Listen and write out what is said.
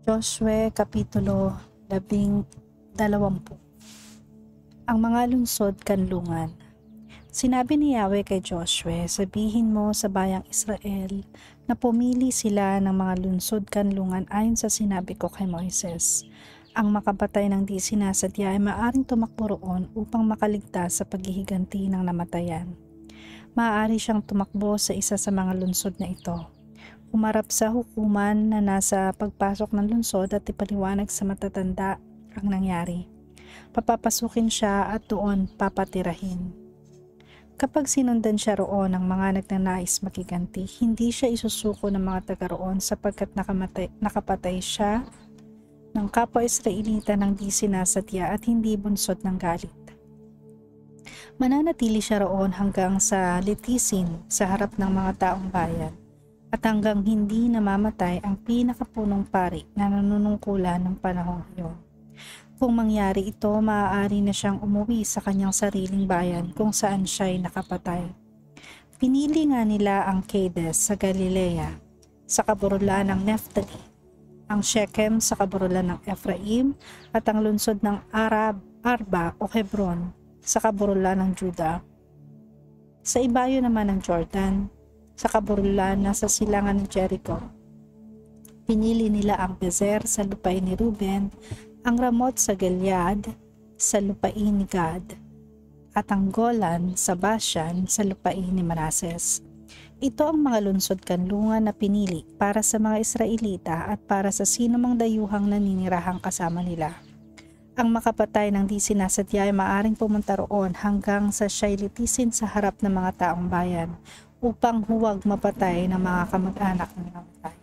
Josue Kapitulo 20. Ang mga lungsod kanlungan. Sinabi ni Yahweh kay Josue, sabihin mo sa bayang Israel na pumili sila ng mga lungsod kanlungan ayon sa sinabi ko kay Moises. Ang makapatay ng di sinasadya ay maaaring tumakbo roon upang makaligtas sa paghihiganti ng namatayan. Maaari siyang tumakbo sa isa sa mga lungsod na ito. Humarap sa hukuman na nasa pagpasok ng lungsod at ipaliwanag sa matatanda ang nangyari. Papapasukin siya at doon papatirahin. Kapag sinundan siya roon ng mga nagnanais makiganti, hindi siya isusuko ng mga taga roon sapagkat nakapatay siya ng kapwa Israelita ng di sinasadya at hindi bunsod ng galit. Mananatili siya roon hanggang sa litisin sa harap ng mga taong bayan at hanggang hindi namamatay ang pinakapunong pari na nanunungkulan ng panahong iyon. Kung mangyari ito, maaari na siyang umuwi sa kanyang sariling bayan kung saan siya'y nakapatay. Pinili nga nila ang Cades sa Galilea, sa kaburulan ng Neftali, ang Shechem sa kaburulan ng Ephraim at ang lungsod ng Arba o Hebron sa kaburulan ng Juda. Sa ibayo naman ng Jordan, sa kaburulan na sa silangan ng Jericho. Pinili nila ang Bezer sa lupain ni Ruben, ang Ramot sa Gilead sa lupain ni Gad, at ang Golan sa Bashan sa lupain ni Manases. Ito ang mga lungsod kanlungan na pinili para sa mga Israelita at para sa sinumang dayuhang naninirahang kasama nila. Ang makapatay ng di sinasadya ay maaring pumunta roon hanggang sa siya'y litisin sa harap ng mga taong bayan upang huwag mapatay ng mga kamag-anak ng namatay.